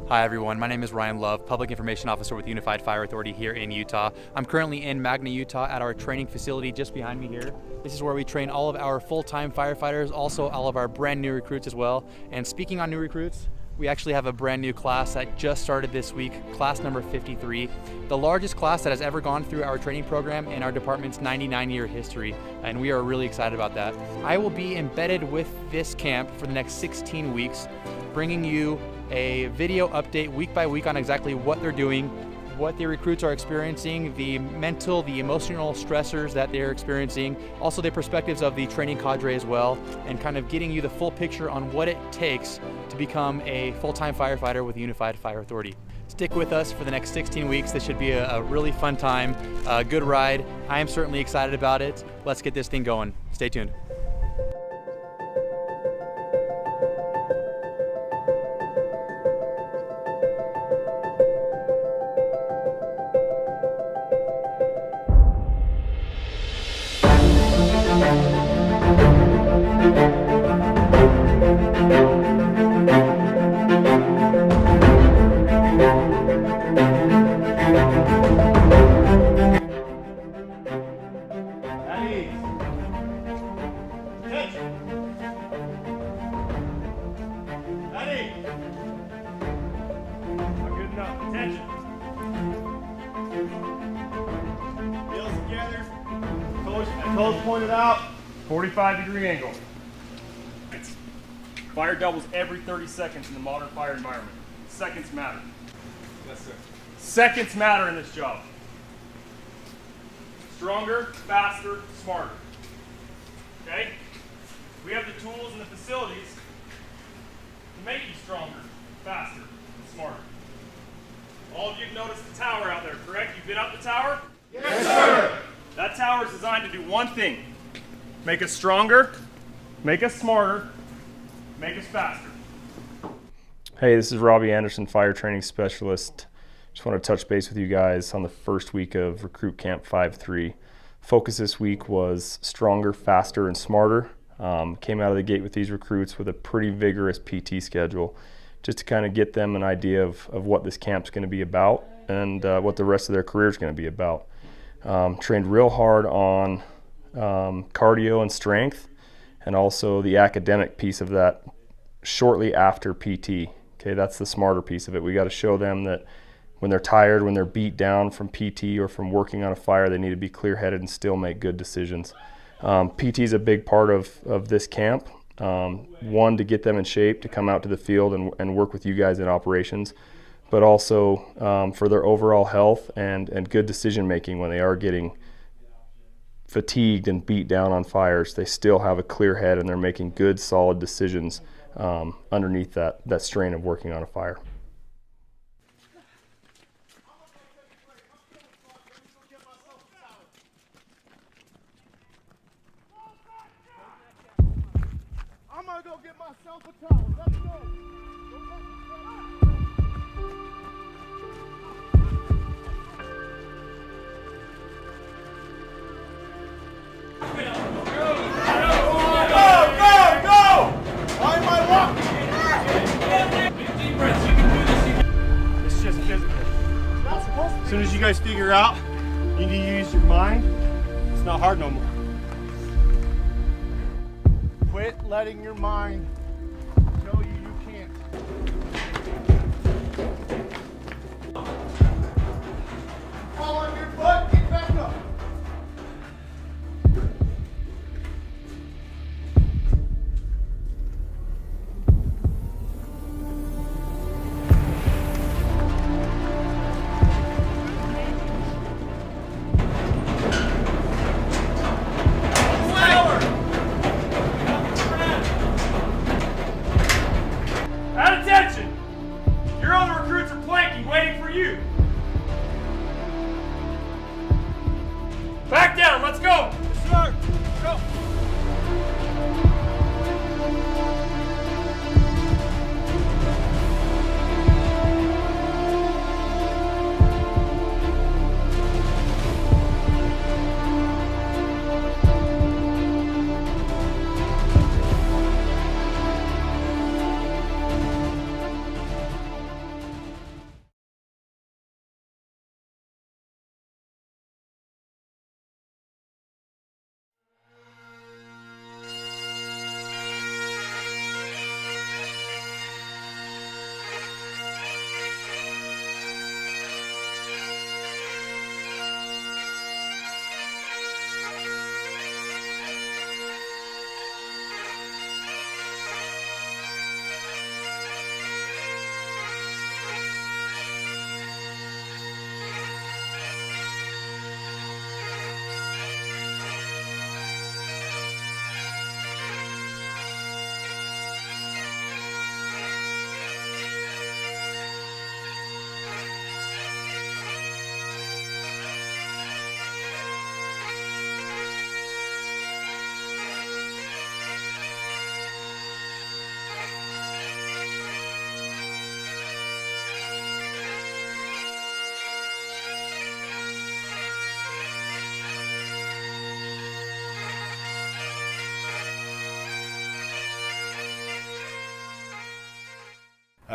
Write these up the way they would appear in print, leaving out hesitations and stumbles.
Hi everyone, my name is Ryan Love, Public Information Officer with Unified Fire Authority here in Utah. I'm currently in Magna, Utah at our training facility just behind me here. This is where we train all of our full-time firefighters, also all of our brand new recruits as well. And speaking on new recruits, we actually have a brand new class that just started this week, class number 53, the largest class that has ever gone through our training program in our department's 99-year history, and we are really excited about that. I will be embedded with this camp for the next 16 weeks, bringing you a video update week by week on exactly what they're doing, what the recruits are experiencing, the mental, the emotional stressors that they're experiencing, also the perspectives of the training cadre as well, and kind of getting you the full picture on what it takes to become a full-time firefighter with Unified Fire Authority. Stick with us for the next 16 weeks. This should be a really fun time, a good ride. I am certainly excited about it. Let's get this thing going. Stay tuned. Toes pointed out, 45-degree angle. Fire doubles every 30 seconds in the modern fire environment. Seconds matter. Yes, sir. Seconds matter in this job. Stronger, faster, smarter. Okay? We have the tools and the facilities to make you stronger, faster, and smarter. All of you have noticed the tower out there, correct? You've been up the tower? Yes, sir. That tower is designed to do one thing: make us stronger, make us smarter, make us faster. Hey, this is Robbie Anderson, Fire Training Specialist. Just want to touch base with you guys on the first week of Recruit Camp 5-3. Focus this week was stronger, faster, and smarter. Came out of the gate with these recruits with a pretty vigorous PT schedule, just to kind of get them an idea of what this camp's going to be about and what the rest of their career is going to be about. Trained real hard on cardio and strength, and also the academic piece of that shortly after PT. Okay, that's the smarter piece of it. We got to show them that when they're tired, when they're beat down from PT or from working on a fire, they need to be clear-headed and still make good decisions. PT is a big part of this camp. One, to get them in shape to come out to the field and work with you guys in operations, but also for their overall health and good decision making when they are getting fatigued and beat down on fires. They still have a clear head and they're making good, solid decisions underneath that strain of working on a fire. I'm gonna go get myself a towel. Let's go. It's just physical. As soon as you guys figure out you need to use your mind, it's not hard no more. Quit letting your mind tell you you can't. Fall on your butt, get back up.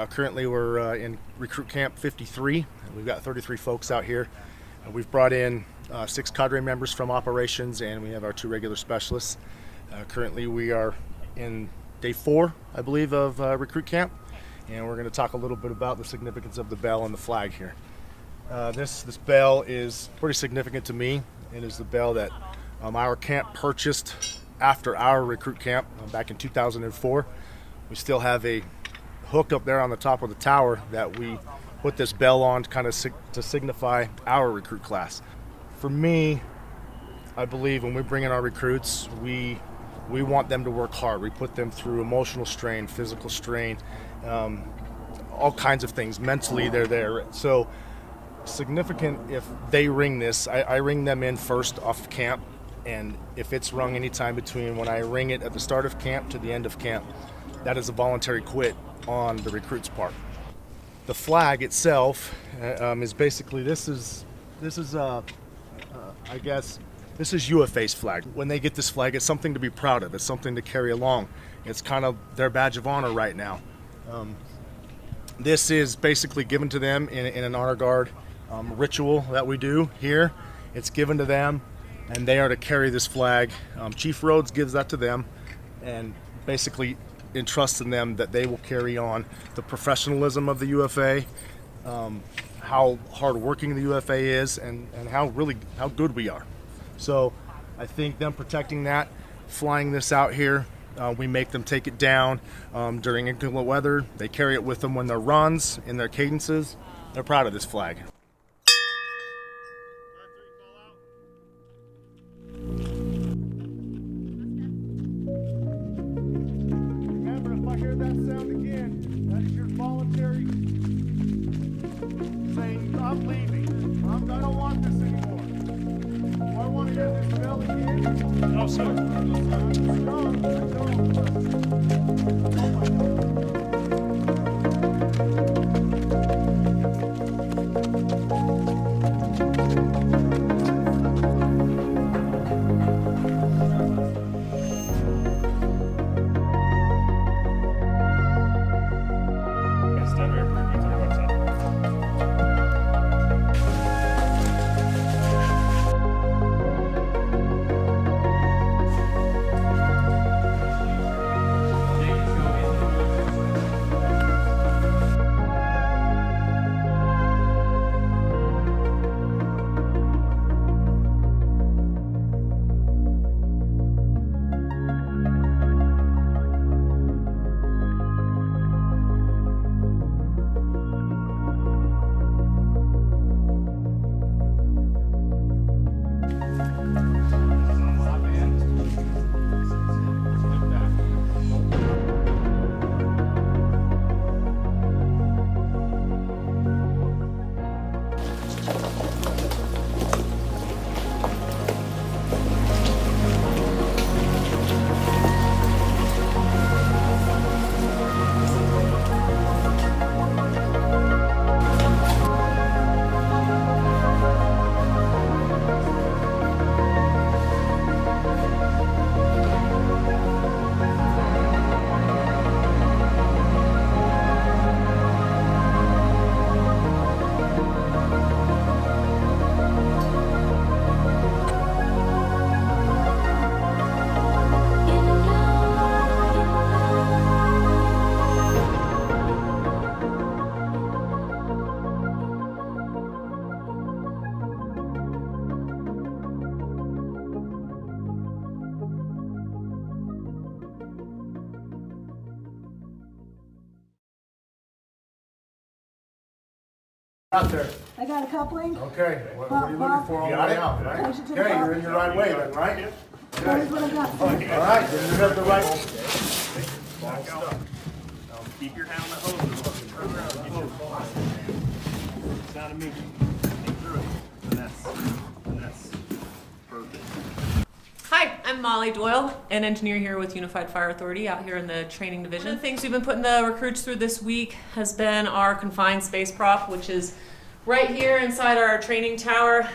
Currently we're in recruit camp 53. We've got 33 folks out here. We've brought in 6 cadre members from operations, and we have our 2 regular specialists. Currently we are in day 4, I believe, of recruit camp, and we're going to talk a little bit about the significance of the bell and the flag here. This bell is pretty significant to me. It is the bell that our camp purchased after our recruit camp back in 2004. We still have a hook up there on the top of the tower that we put this bell on to signify our recruit class. For me, I believe when we bring in our recruits, we want them to work hard. We put them through emotional strain, physical strain, all kinds of things. Mentally, they're there. So significant if they ring this. I ring them in first off of camp, and if it's rung anytime between when I ring it at the start of camp to the end of camp, that is a voluntary quit on the recruit's part. The flag itself is basically this is UFA's flag. When they get this flag, it's something to be proud of. It's something to carry along. It's kind of their badge of honor right now. This is basically given to them in an honor guard ritual that we do here. It's given to them, and they are to carry this flag. Chief Rhodes gives that to them, and basically entrusts in them that they will carry on the professionalism of the UFA, how hardworking the UFA is, and how good we are. So I think them protecting that, flying this out here, we make them take it down during inclement weather. They carry it with them when they're runs, in their cadences. They're proud of this flag. Remember, if I hear that sound again, that is your voluntary saying, I'm leaving. I don't want this anymore. Do I want to hear this bell again? No, sir. Out there. I got a coupling. Okay, what are you looking for on the way out, right? Attention to the Okay, top. you're in your right way then, right? That is what I got. All right, then you have the right. Back out. Keep your hand on the hose. Turn around. Get your down to me. Think through it. Finesse. Perfect. Hi, I'm Molly Doyle, an engineer here with Unified Fire Authority out here in the training division. One of the things we've been putting the recruits through this week has been our Confined Space prop, which is right here inside our training tower.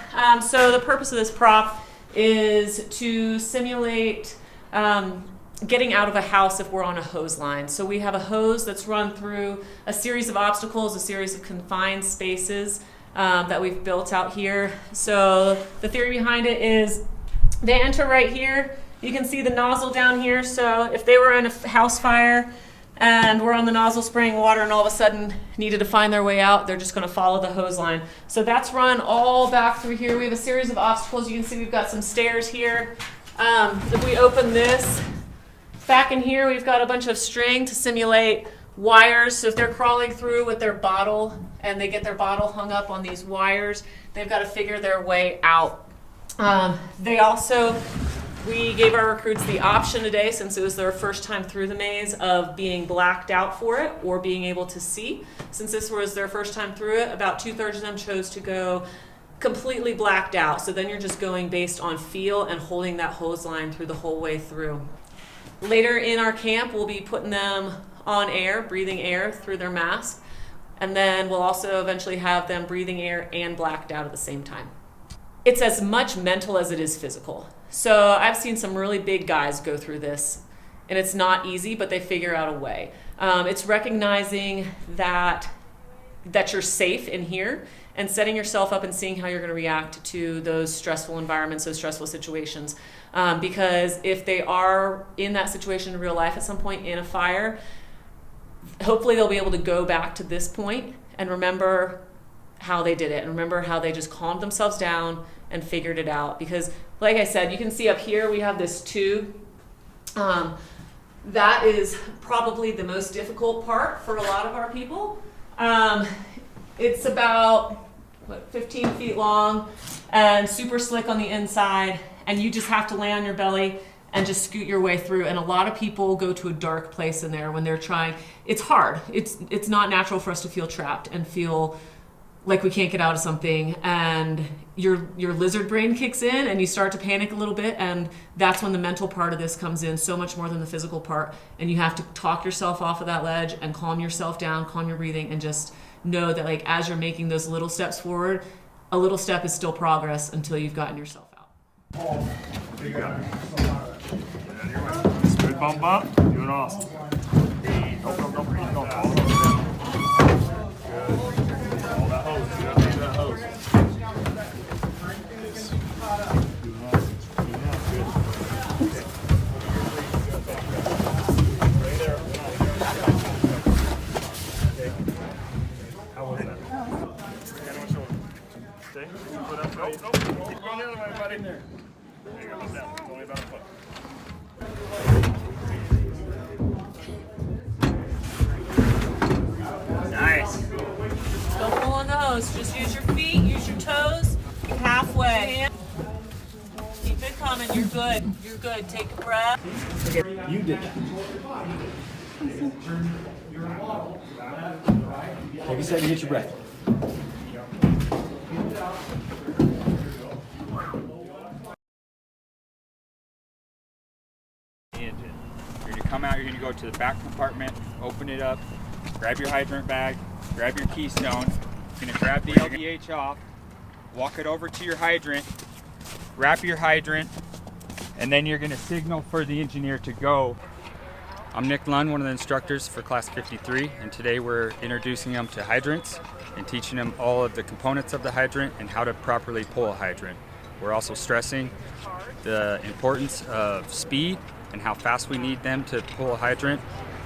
So the purpose of this prop is to simulate getting out of a house if we're on a hose line. So we have a hose that's run through a series of obstacles, a series of confined spaces that we've built out here. So the theory behind it is they enter right here. You can see the nozzle down here. So if they were in a house fire and we're on the nozzle spraying water and all of a sudden needed to find their way out, they're just going to follow the hose line. So that's run all back through here. We have a series of obstacles. You can see we've got some stairs here. If we open this, back in here we've got a bunch of string to simulate wires. So if they're crawling through with their bottle and they get their bottle hung up on these wires, they've got to figure their way out. We gave our recruits the option today, since it was their first time through the maze, of being blacked out for it or being able to see. Since this was their first time through it, about 2/3 of them chose to go completely blacked out. So then you're just going based on feel and holding that hose line through the whole way through. Later in our camp, we'll be putting them on air, breathing air through their mask. And then we'll also eventually have them breathing air and blacked out at the same time. It's as much mental as it is physical. So I've seen some really big guys go through this, and it's not easy, but they figure out a way. It's recognizing that you're safe in here and setting yourself up and seeing how you're going to react to those stressful environments, those stressful situations. Because if they are in that situation in real life at some point in a fire, hopefully they'll be able to go back to this point and remember how they did it and remember how they just calmed themselves down and figured it out. Because like I said, you can see up here we have this tube. That is probably the most difficult part for a lot of our people. It's about 15 feet long and super slick on the inside, and you just have to lay on your belly and just scoot your way through. And a lot of people go to a dark place in there when they're trying. It's hard. It's not natural for us to feel trapped and feel like we can't get out of something, and your lizard brain kicks in and you start to panic a little bit, and that's when the mental part of this comes in so much more than the physical part. And you have to talk yourself off of that ledge and calm yourself down, calm your breathing, and just know that like as you're making those little steps forward, a little step is still progress until you've gotten yourself out. Good bump up. Doing awesome. Nice. Don't pull on the hose. Just use your feet, use your toes, halfway. Keep it coming. You're good. You're good. Take a breath. You did that. Take a second, get your breath. Engine. You're going to come out, you're going to go to the back compartment, open it up, grab your hydrant bag, grab your keystone, you're going to grab the LDH off, walk it over to your hydrant, wrap your hydrant, and then you're going to signal for the engineer to go. I'm Nick Lund, one of the instructors for Class 53, and today we're introducing them to hydrants and teaching them all of the components of the hydrant and how to properly pull a hydrant. We're also stressing the importance of speed and how fast we need them to pull a hydrant.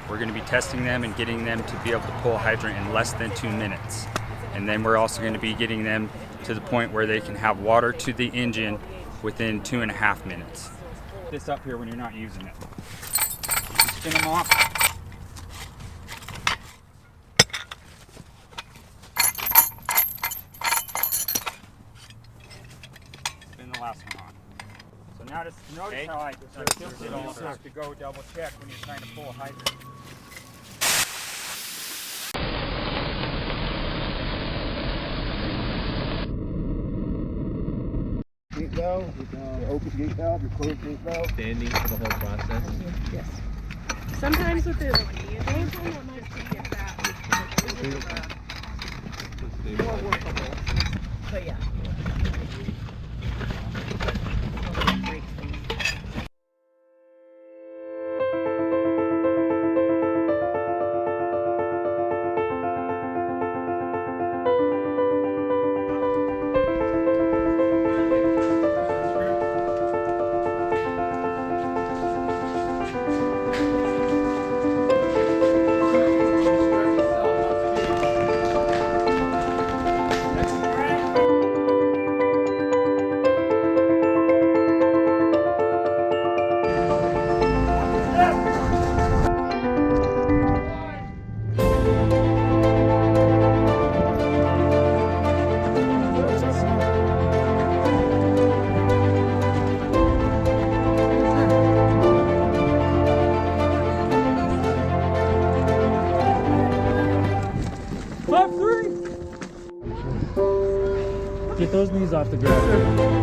We're going to be testing them and getting them to be able to pull a hydrant in less than 2 minutes. And then we're also going to be getting them to the point where they can have water to the engine within 2.5 minutes. This up here when you're not using it. Spin them off. Spin the last one on. So now just notice how I tilted it. You don't have to go double check when you're trying to pull a hydrant. Gate valve, your open gate valve, your closed gate valve. Standing for the whole process. Yes. Sometimes with the anytime that might get that more workable. But yeah. Great thing. those knees off the ground.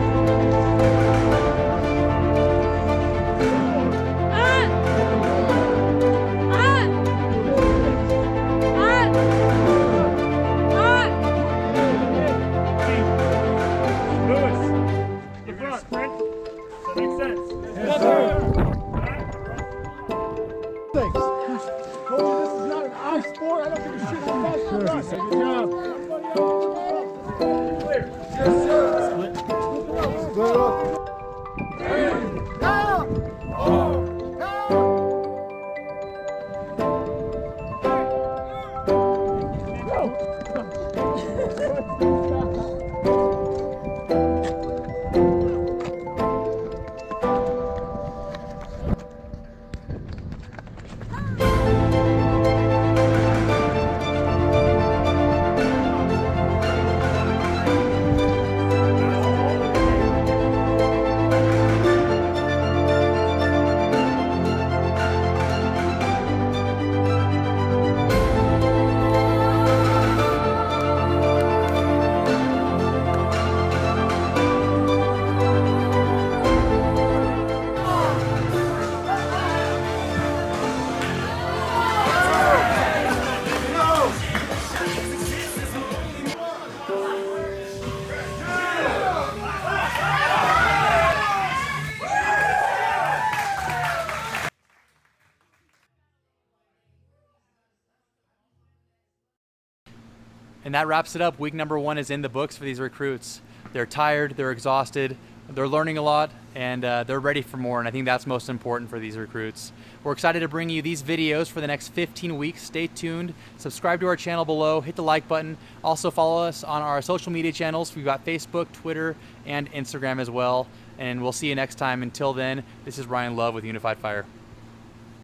And that wraps it up. Week number 1 is in the books for these recruits. They're tired, they're exhausted, they're learning a lot, and they're ready for more, and I think that's most important for these recruits. We're excited to bring you these videos for the next 15 weeks. Stay tuned, subscribe to our channel below, hit the like button. Also follow us on our social media channels. We've got Facebook, Twitter, and Instagram as well. And we'll see you next time. Until then, this is Ryan Love with Unified Fire.